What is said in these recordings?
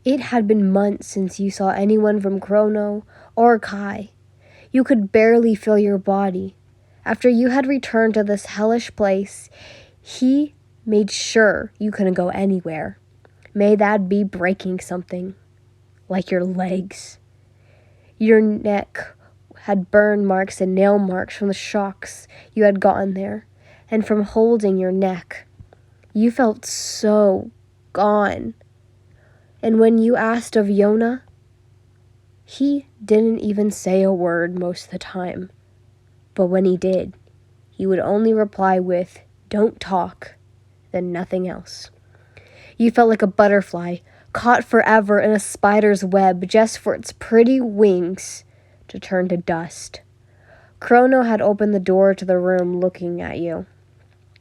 It had been months since you saw anyone from Chrono or Kai. You could barely feel your body. After you had returned to this hellish place, he made sure you couldn't go anywhere. May that be breaking something, like your legs. Your neck had burn marks and nail marks from the shocks you had gotten there, and from holding your neck. You felt so gone. And when you asked of Yona, he didn't even say a word most of the time. But when he did, he would only reply with, "Don't talk," then nothing else. You felt like a butterfly, caught forever in a spider's web just for its pretty wings to turn to dust. Chrono had opened the door to the room looking at you.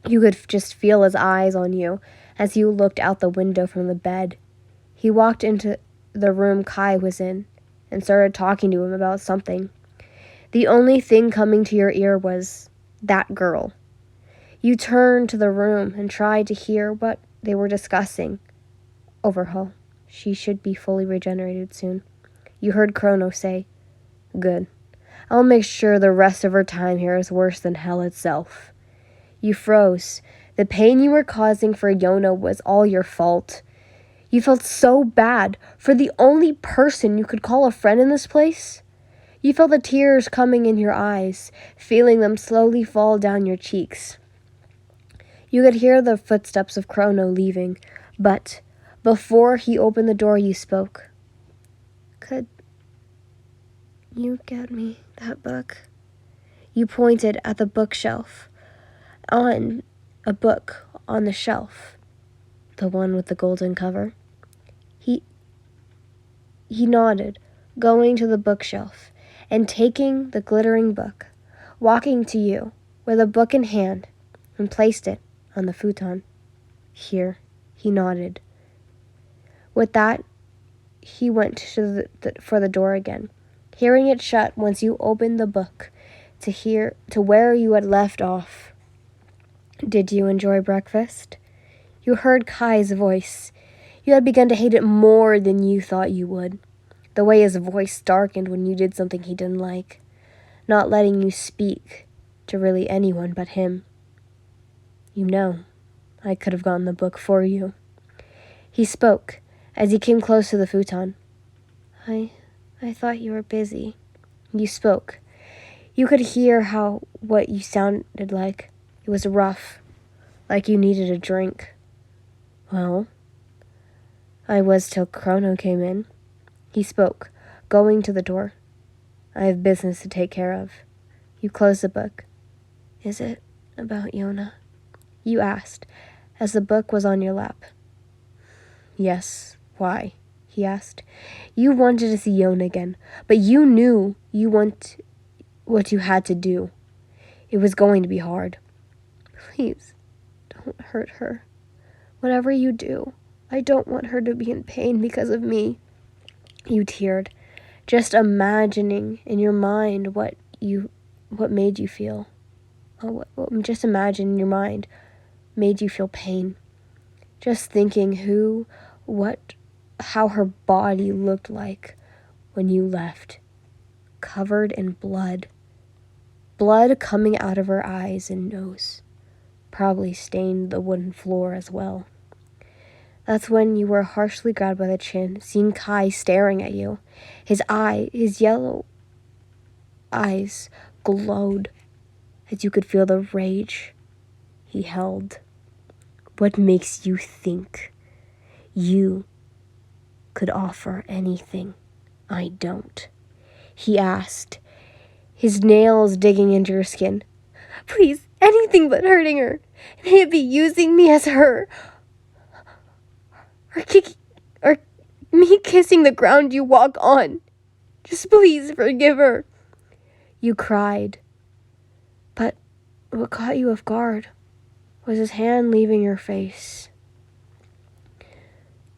You could just feel his eyes on you as you looked out the window from the bed. He walked into the room Kai was in and started talking to him about something. The only thing coming to your ear was, "That girl." You turned to the room and tried to hear what they were discussing. "Overhaul. She should be fully regenerated soon." You heard Chrono say, "Good. I'll make sure the rest of her time here is worse than hell itself." You froze. The pain you were causing for Yona was all your fault. You felt so bad for the only person you could call a friend in this place. You felt the tears coming in your eyes, feeling them slowly fall down your cheeks. You could hear the footsteps of Chrono leaving, but before he opened the door, you spoke. "Could you get me that book?" You pointed at the bookshelf. On a book on the shelf. The one with the golden cover. He nodded, going to the bookshelf and taking the glittering book, walking to you with a book in hand, and placed it on the futon. "Here," he nodded. With that, he went for the door again, hearing it shut once you opened the book to where you had left off. "Did you enjoy breakfast?" You heard Kai's voice. You had begun to hate it more than you thought you would. The way his voice darkened when you did something he didn't like, not letting you speak to really anyone but him. "You know, I could have gotten the book for you." He spoke as he came close to the futon. I thought you were busy." You spoke. You could hear what you sounded like. It was rough, like you needed a drink. "Well, I was till Chrono came in." He spoke, going to the door. "I have business to take care of." You closed the book. "Is it about Yona?" You asked, as the book was on your lap. "Yes, why?" he asked. You wanted to see Yona again, but you knew what you had to do. It was going to be hard. "Please, don't hurt her. Whatever you do, I don't want her to be in pain because of me." You teared, just imagining in your mind what made you feel. Just imagine in your mind made you feel pain. Just thinking how her body looked like when you left, covered in blood. Blood coming out of her eyes and nose. Probably stained the wooden floor as well. That's when you were harshly grabbed by the chin, seeing Kai staring at you. His yellow eyes glowed as you could feel the rage he held. "What makes you think you could offer anything I don't?" he asked, his nails digging into your skin. "Please, anything but hurting her. May it be using me as her. Or me kissing the ground you walk on. Just please forgive her." You cried. But what caught you off guard was his hand leaving your face.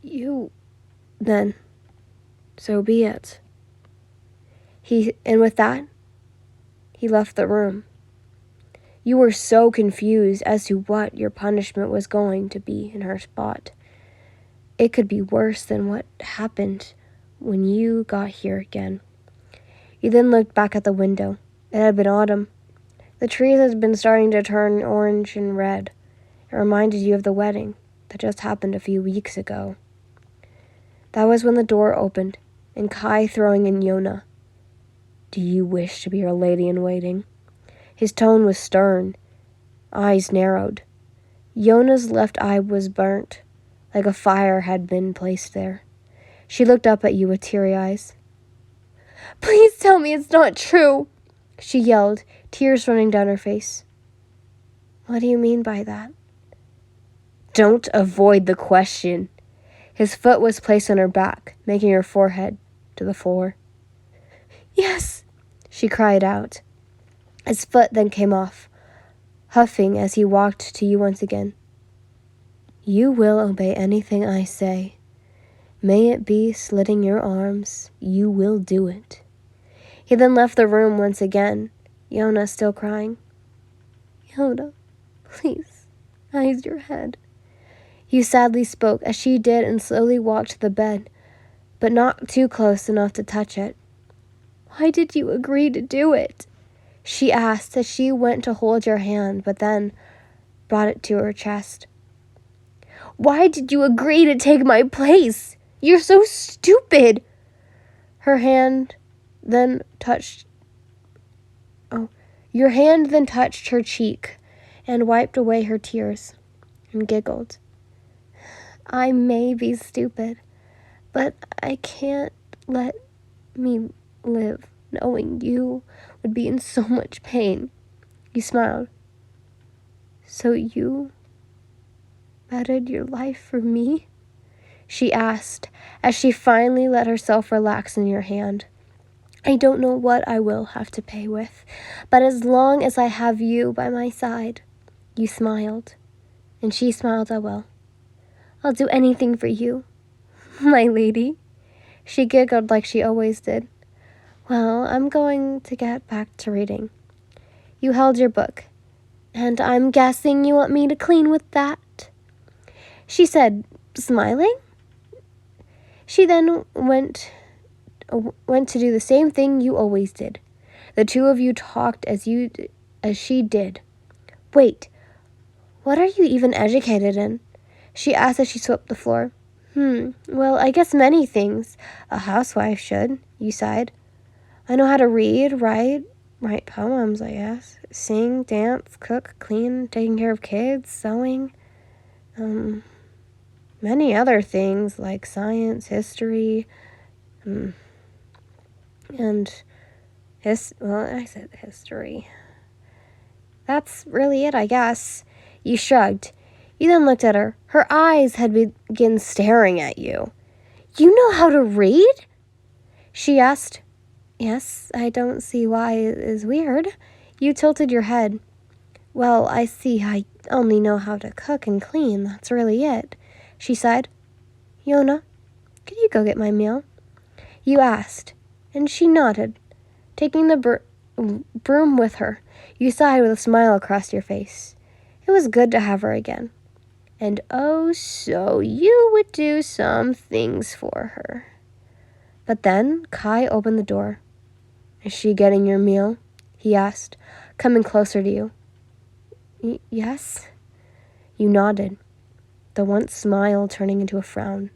Then, so be it. And with that, he left the room. You were so confused as to what your punishment was going to be in her spot. it could be worse than what happened when you got here again. You then looked back at the window. It had been autumn. The trees had been starting to turn orange and red. It reminded you of the wedding that just happened a few weeks ago. That was when the door opened, and Kai throwing in Yona. Do you wish to be her lady-in-waiting? His tone was stern, eyes narrowed. Yona's left eye was burnt, like a fire had been placed there. She looked up at you with teary eyes. Please tell me it's not true, she yelled, tears running down her face. What do you mean by that? Don't avoid the question. His foot was placed on her back, making her forehead to the floor. Yes, she cried out. His foot then came off, huffing as he walked to you once again. You will obey anything I say. May it be slitting your arms, you will do it. He then left the room once again, Yona still crying. Yona, please, raise your head. You sadly spoke as she did and slowly walked to the bed, but not too close enough to touch it. Why did you agree to do it? She asked as she went to hold your hand, but then brought it to her chest. Why did you agree to take my place? You're so stupid. Your hand then touched her cheek and wiped away her tears and giggled. I may be stupid, but I can't let me live knowing you would be in so much pain. You smiled. So you betted your life for me? She asked as she finally let herself relax in your hand. I don't know what I will have to pay with, but as long as I have you by my side. You smiled, and she smiled as well. I'll do anything for you, my lady. She giggled like she always did. Well, I'm going to get back to reading. You held your book, and I'm guessing you want me to clean with that? She said, smiling. She then went to do the same thing you always did. The two of you talked as she did. Wait, what are you even educated in? She asked as she swept the floor. Well, I guess many things. A housewife should, you sighed. I know how to read, write poems, I guess. Sing, dance, cook, clean, taking care of kids, sewing. Many other things like science, history, I said history. That's really it, I guess. You shrugged. You then looked at her. Her eyes had begun staring at you. You know how to read? She asked. Yes, I don't see why it is weird. You tilted your head. Well, I see I only know how to cook and clean. That's really it. She sighed. Yona, could you go get my meal? You asked, and she nodded, taking the broom with her. You sighed with a smile across your face. It was good to have her again. And oh, so you would do some things for her. But then Kai opened the door. Is she getting your meal? He asked, coming closer to you. Yes? You nodded, the once smile turning into a frown.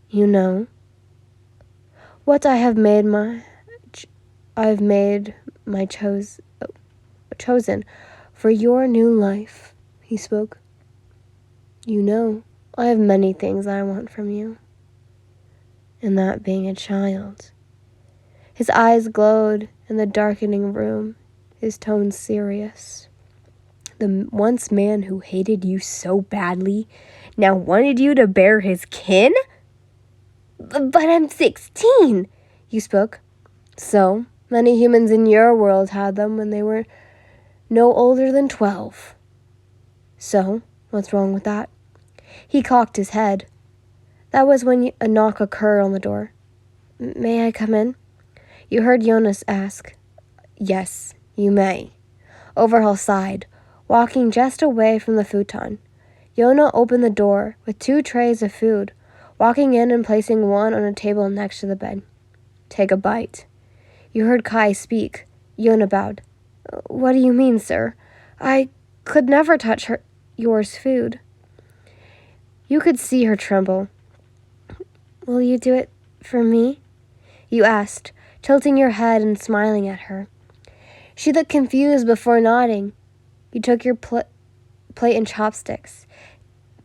You know what I have made my chosen for your new life, he spoke. You know, I have many things I want from you, and that being a child. His eyes glowed in the darkening room, his tone serious. The once man who hated you so badly now wanted you to bear his kin? But I'm 16, you spoke. So many humans in your world had them when they were no older than 12. So, what's wrong with that? He cocked his head. That was when a knock occurred on the door. May I come in? You heard Jonas ask. Yes, you may. Overhaul sighed, walking just away from the futon. Yona opened the door with 2 trays of food, walking in and placing one on a table next to the bed. "Take a bite." You heard Kai speak. Yona bowed. "What do you mean, sir? I could never touch yours food." You could see her tremble. "Will you do it for me?" you asked, tilting your head and smiling at her. She looked confused before nodding. You took your plate and chopsticks,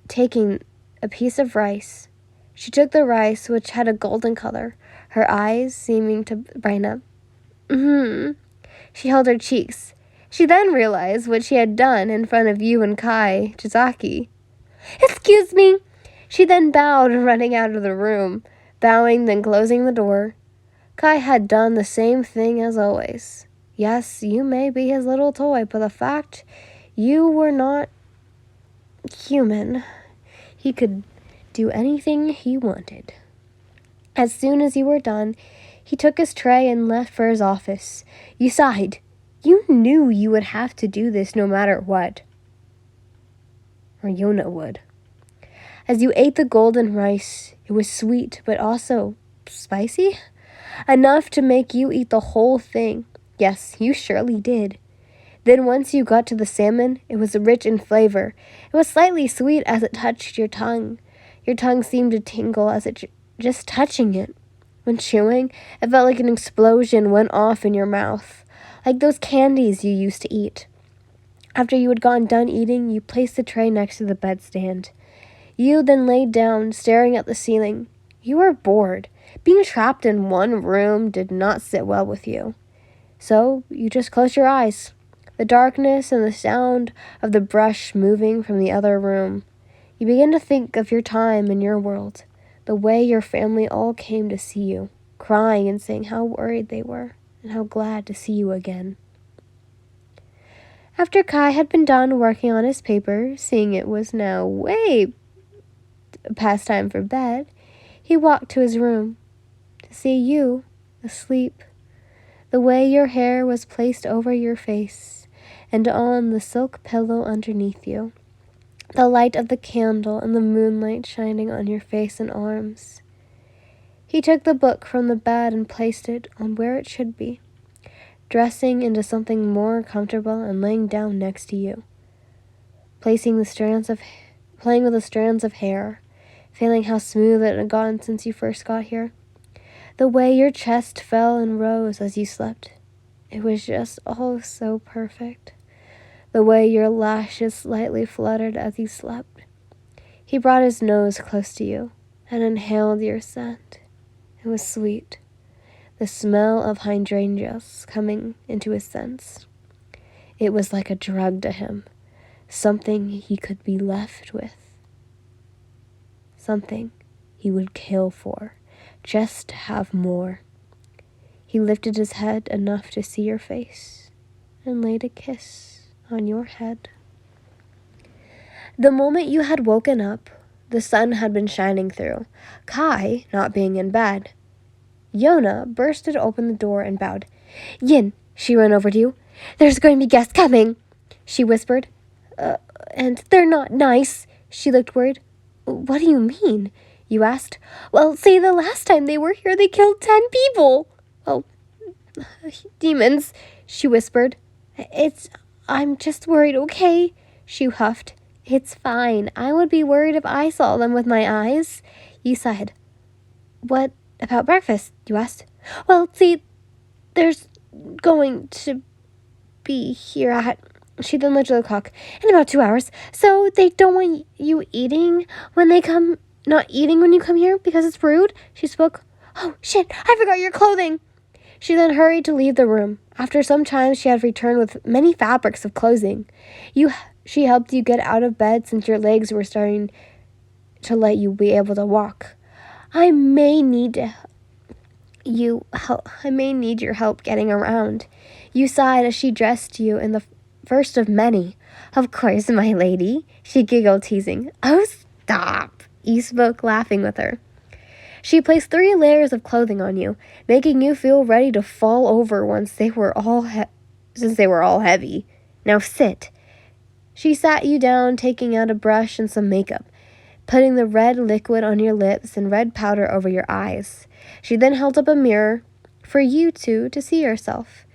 taking a piece of rice. She took the rice, which had a golden color, her eyes seeming to brighten up. She held her cheeks. She then realized what she had done in front of you and Kai Chizaki. "Excuse me." She then bowed, running out of the room, bowing, then closing the door. Kai had done the same thing as always. Yes, you may be his little toy, but the fact you were not human. He could do anything he wanted. As soon as you were done, he took his tray and left for his office. You sighed. You knew you would have to do this no matter what. Or Yona would. As you ate the golden rice, it was sweet, but also spicy. Enough to make you eat the whole thing. Yes, you surely did. Then once you got to the salmon, it was rich in flavor. It was slightly sweet as it touched your tongue. Your tongue seemed to tingle as it just touching it. When chewing, it felt like an explosion went off in your mouth, like those candies you used to eat. After you had gotten done eating, you placed the tray next to the bedstand. You then laid down, staring at the ceiling. You were bored. Being trapped in one room did not sit well with you. So you just closed your eyes. The darkness and the sound of the brush moving from the other room. You begin to think of your time in your world, the way your family all came to see you, crying and saying how worried they were and how glad to see you again. After Kai had been done working on his paper, seeing it was now way past time for bed, he walked to his room to see you asleep. The way your hair was placed over your face and on the silk pillow underneath you. The light of the candle and the moonlight shining on your face and arms. He took the book from the bed and placed it on where it should be, dressing into something more comfortable and laying down next to you, playing with the strands of hair, feeling how smooth it had gotten since you first got here. The way your chest fell and rose as you slept. It was just all so perfect. The way your lashes slightly fluttered as you slept. He brought his nose close to you and inhaled your scent. It was sweet. The smell of hydrangeas coming into his sense. It was like a drug to him. Something he could be left with. Something he would kill for. Just to have more. He lifted his head enough to see your face and laid a kiss on your head. The moment you had woken up, the sun had been shining through, Kai not being in bed. Yona bursted open the door and bowed. "Yin," she ran over to you. "There's going to be guests coming," she whispered. And they're not nice." She looked worried. "What do you mean?" you asked. "Well, say the last time they were here, they killed 10 people. Oh, demons," she whispered. I'm just worried, okay?" she huffed. "It's fine. I would be worried if I saw them with my eyes." You sighed. "What about breakfast?" you asked. "Well, see, there's going to be here at..." She then looked at the clock. "In about 2 hours. So they don't want you eating when they come... Not eating when you come here because it's rude?" She spoke. "Oh, shit, I forgot your clothing." She then hurried to leave the room. After some time, she had returned with many fabrics of clothing. She helped you get out of bed since your legs were starting to let you be able to walk. I may need your help getting around." You sighed as she dressed you in the first of many. "Of course, my lady," she giggled, teasing. "Oh, stop," you spoke, laughing with her. She placed 3 layers of clothing on you, making you feel ready to fall over since they were all heavy. "Now sit." She sat you down, taking out a brush and some makeup, putting the red liquid on your lips and red powder over your eyes. She then held up a mirror for you two to see yourself.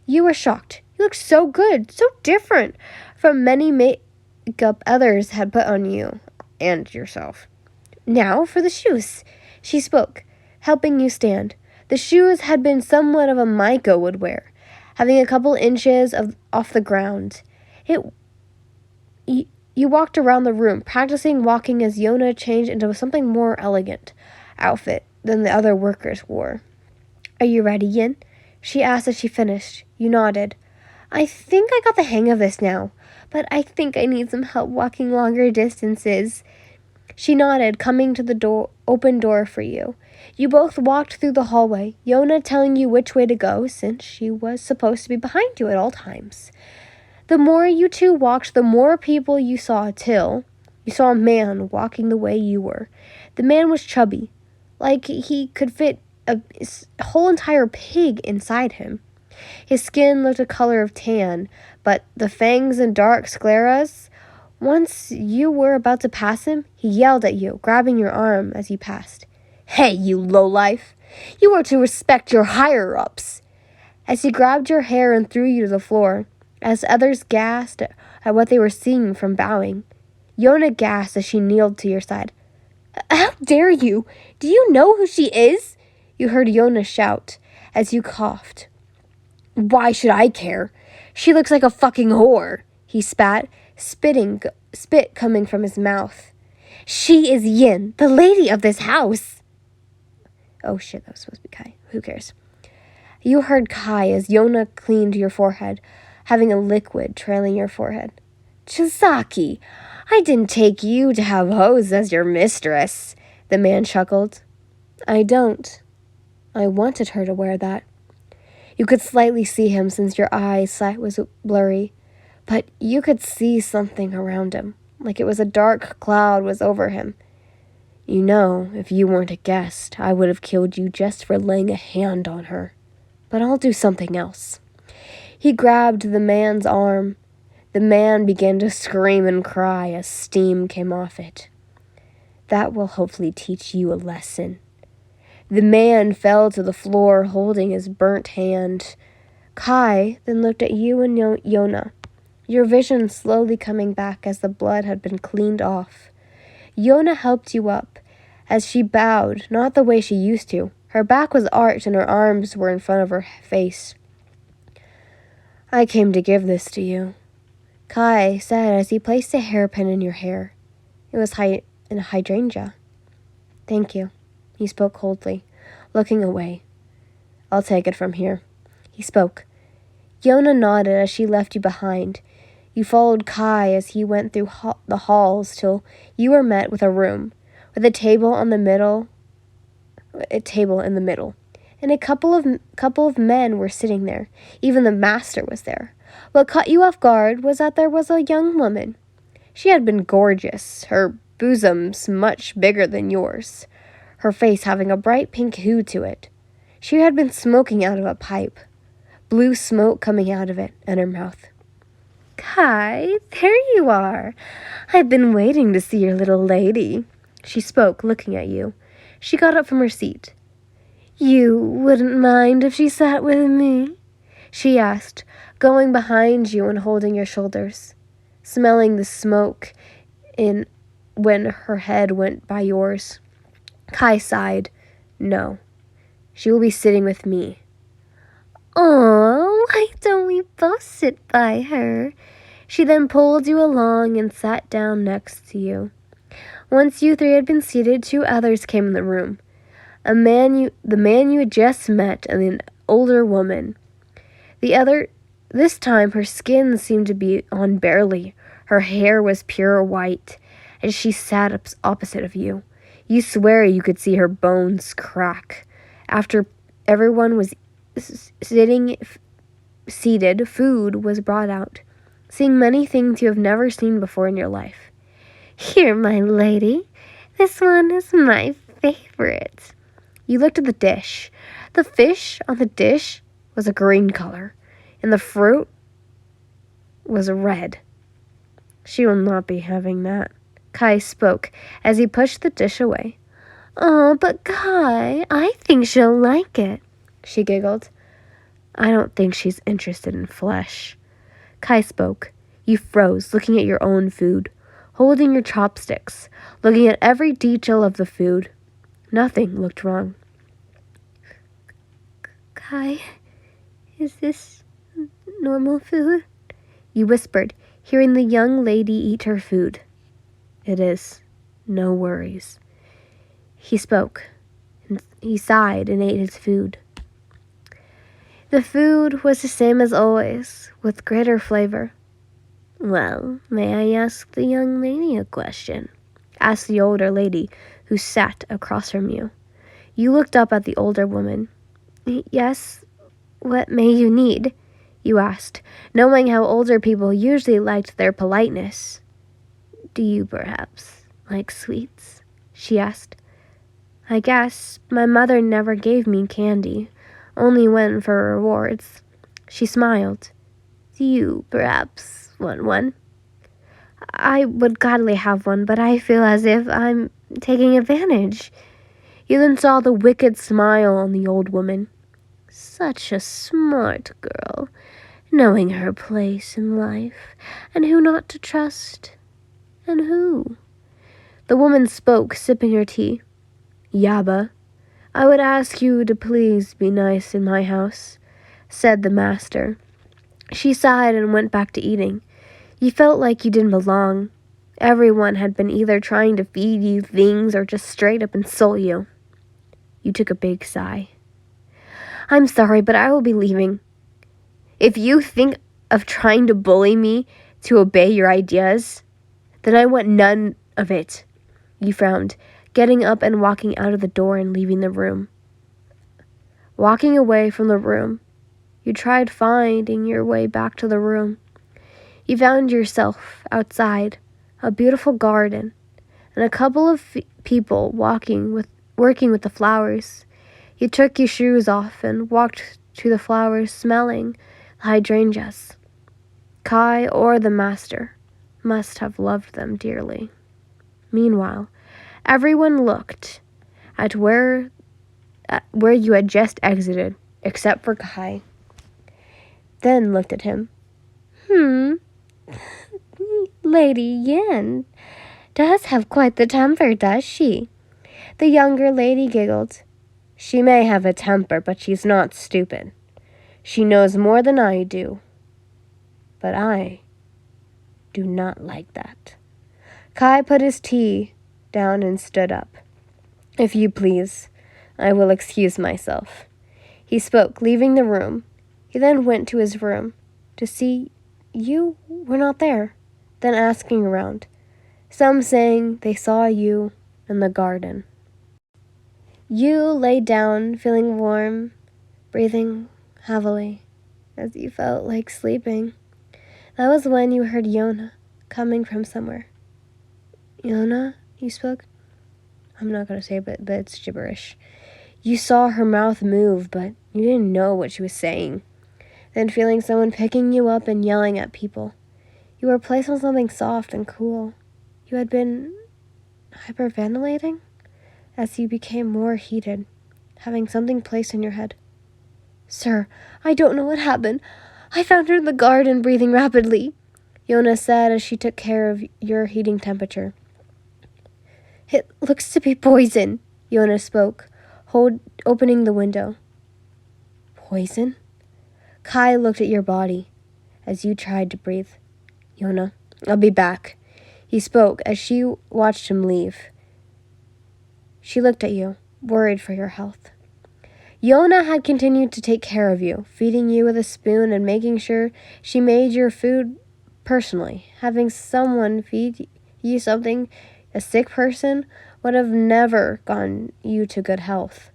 You were shocked. You looked so good, so different from many makeup others had put on you and yourself. Now for the shoes, she spoke, helping you stand. The shoes had been somewhat of a Micah would wear, having a couple inches off the ground. You walked around the room, practicing walking as Yona changed into something more elegant outfit than the other workers wore. Are you ready, Yin? She asked as she finished. You nodded. I think I got the hang of this now, but I think I need some help walking longer distances. She nodded, coming to the open door for you. You both walked through the hallway, Yona telling you which way to go, since she was supposed to be behind you at all times. The more you two walked, the more people you saw, till you saw a man walking the way you were. The man was chubby, like he could fit a whole entire pig inside him. His skin looked a color of tan, but the fangs and dark scleras. Once you were about to pass him, he yelled at you, grabbing your arm as you passed. Hey, you lowlife! You are to respect your higher-ups! As he grabbed your hair and threw you to the floor, as others gasped at what they were seeing from bowing. Yona gasped as she kneeled to your side. How dare you? Do you know who she is? You heard Yona shout as you coughed. Why should I care? She looks like a fucking whore, he spat, spit coming from his mouth. She is Yin, the lady of this house. Oh shit, that was supposed to be Kai. Who cares? You heard Kai as Yona cleaned your forehead, having a liquid trailing your forehead. Chisaki, I didn't take you to have hoes as your mistress, the man chuckled. I don't. I wanted her to wear that. You could slightly see him since your eyesight was blurry, but you could see something around him, like it was a dark cloud was over him. You know, if you weren't a guest, I would have killed you just for laying a hand on her. But I'll do something else. He grabbed the man's arm. The man began to scream and cry as steam came off it. That will hopefully teach you a lesson. The man fell to the floor holding his burnt hand. Kai then looked at you and Yona, your vision slowly coming back as the blood had been cleaned off. Yona helped you up as she bowed, not the way she used to. Her back was arched and her arms were in front of her face. I came to give this to you, Kai said as he placed a hairpin in your hair. It was in a hydrangea. Thank you, he spoke coldly, looking away. I'll take it from here, he spoke. Yona nodded as she left you behind. You followed Kai as he went through the halls till you were met with a room, with a table in the middle, and a couple of men were sitting there. Even the master was there. What caught you off guard was that there was a young woman. She had been gorgeous, her bosoms much bigger than yours, her face having a bright pink hue to it. She had been smoking out of a pipe, blue smoke coming out of it, and her mouth. Kai, there you are. I've been waiting to see your little lady, she spoke, looking at you. She got up from her seat. You wouldn't mind if she sat with me? She asked, going behind you and holding your shoulders, smelling the smoke when her head went by yours. Kai sighed. No, she will be sitting with me. Oh, why don't we both sit by her? She then pulled you along and sat down next to you. Once you three had been seated, two others came in the room. The man you had just met and an older woman. This time her skin seemed to be on barely. Her hair was pure white, and she sat opposite of you. You swear you could see her bones crack. After everyone was seated, food was brought out, seeing many things you have never seen before in your life. Here, my lady, this one is my favorite. You looked at the dish. The fish on the dish was a green color, and the fruit was red. She will not be having that. Kai spoke as he pushed the dish away. Oh, but Kai, I think she'll like it, she giggled. I don't think she's interested in flesh. Kai spoke. You froze, looking at your own food, holding your chopsticks, looking at every detail of the food. Nothing looked wrong. Kai, is this normal food? You whispered, hearing the young lady eat her food. It is. No worries. He spoke. He sighed and ate his food. The food was the same as always, with greater flavor. Well, may I ask the young lady a question? Asked the older lady, who sat across from you. You looked up at the older woman. Yes, what may you need? You asked, knowing how older people usually liked their politeness. Do you perhaps like sweets? She asked. I guess my mother never gave me candy, only when for rewards. She smiled. Do you perhaps want one? I would gladly have one, but I feel as if I'm taking advantage. You then saw the wicked smile on the old woman. Such a smart girl, knowing her place in life, and who not to trust, and who. The woman spoke, sipping her tea. Yaba, I would ask you to please be nice in my house, said the master. She sighed and went back to eating. You felt like you didn't belong. Everyone had been either trying to feed you things or just straight up insult you. You took a big sigh. I'm sorry, but I will be leaving. If you think of trying to bully me to obey your ideas, then I want none of it. You frowned, getting up and walking out of the door and leaving the room. Walking away from the room, you tried finding your way back to the room. You found yourself outside, a beautiful garden, and a couple of people working with the flowers. You took your shoes off and walked to the flowers, smelling the hydrangeas. Kai or the master must have loved them dearly. Meanwhile, everyone looked at where you had just exited, except for Kai. Then looked at him. Lady Yan does have quite the temper, does she? The younger lady giggled. She may have a temper, but she's not stupid. She knows more than I do. But I do not like that. Kai put his tea down and stood up. If you please, I will excuse myself. He spoke, leaving the room. He then went to his room to see you were not there, then asking around, some saying they saw you in the garden. You lay down, feeling warm, breathing heavily, as you felt like sleeping. That was when you heard Yona coming from somewhere. Yona, you spoke? I'm not going to say it, but it's gibberish. You saw her mouth move, but you didn't know what she was saying. Then feeling someone picking you up and yelling at people. You were placed on something soft and cool. You had been hyperventilating as you became more heated, having something placed in your head. Sir, I don't know what happened. I found her in the garden breathing rapidly, Yona said as she took care of your heating temperature. It looks to be poison, Yona spoke, opening the window. Poison? Kai looked at your body as you tried to breathe. Yona, I'll be back, he spoke as she watched him leave. She looked at you, worried for your health. Yona had continued to take care of you, feeding you with a spoon and making sure she made your food personally. Having someone feed you something a sick person would have never gotten you to good health.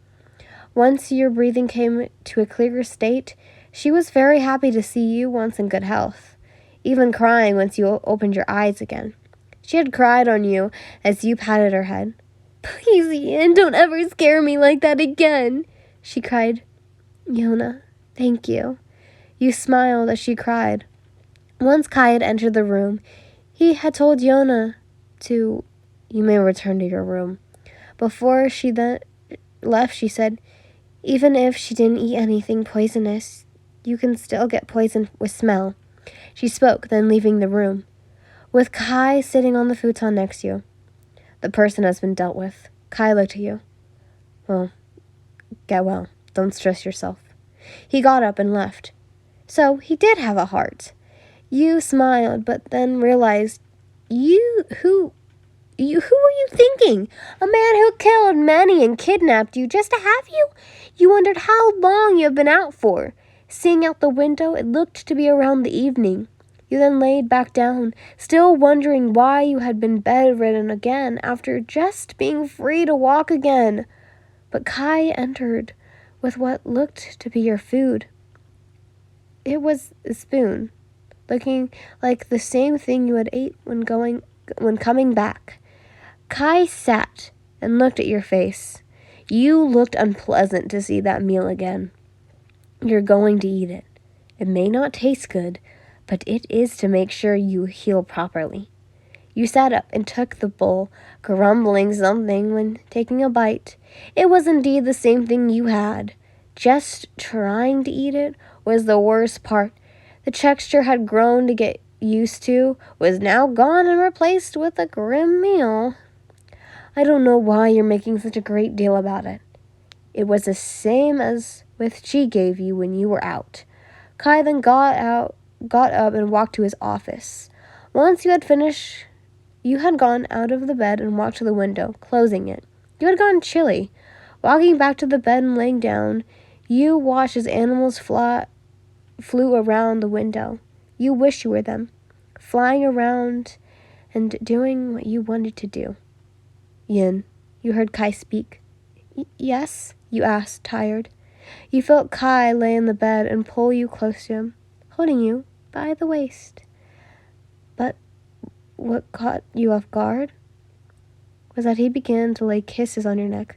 Once your breathing came to a clearer state, she was very happy to see you once in good health, even crying once you opened your eyes again. She had cried on you as you patted her head. Please, Ian, don't ever scare me like that again, she cried. Yona, thank you. You smiled as she cried. Once Kai had entered the room, He had told Yona to, "You may return to your room." Before she then left, she said, "Even if she didn't eat anything poisonous, you can still get poisoned with smell." She spoke, then leaving the room. With Kai sitting on the futon next to you. "The person has been dealt with." Kai looked at you. "Well, get well. Don't stress yourself." He got up and left. So he did have a heart. You smiled, but then realized, who were you thinking? A man who killed many and kidnapped you just to have you? You wondered how long you had been out for. Seeing out the window, it looked to be around the evening. You then laid back down, still wondering why you had been bedridden again after just being free to walk again. But Kai entered with what looked to be your food. It was a spoon, looking like the same thing you had ate when coming back. Kai sat and looked at your face. You looked unpleasant to see that meal again. You're going to eat it. It may not taste good, but it is to make sure you heal properly. You sat up and took the bowl, grumbling something when taking a bite. It was indeed the same thing you had. Just trying to eat it was the worst part. The texture had grown to get used to, was now gone and replaced with a grim meal. I don't know why you're making such a great deal about it. It was the same as with she gave you when you were out. Kai then got up and walked to his office. Once you had finished, you had gone out of the bed and walked to the window, closing it. You had gone chilly. Walking back to the bed and laying down, you watched as animals flew around the window. You wished you were them, flying around and doing what you wanted to do. "Yin," you heard Kai speak. "Yes?" you asked, tired. You felt Kai lay in the bed and pull you close to him, holding you by the waist. But what caught you off guard was that he began to lay kisses on your neck.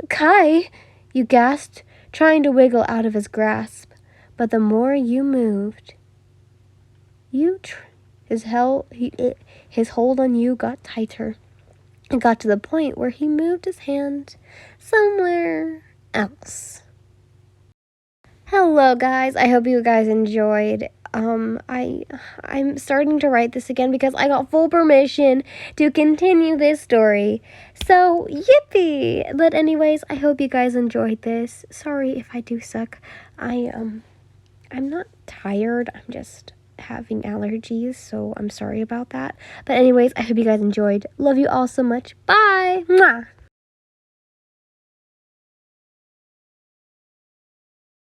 "Kai!" you gasped, trying to wiggle out of his grasp. But the more you moved, his hold on you got tighter. It got to the point where he moved his hand somewhere else. Hello guys, I hope you guys enjoyed. I'm starting to write this again because I got full permission to continue this story. So, yippee! But anyways, I hope you guys enjoyed this. Sorry if I do suck. I'm not tired. I'm just having allergies, so I'm sorry about that. But anyways, I hope you guys enjoyed. Love you all so much. Bye! Mwah!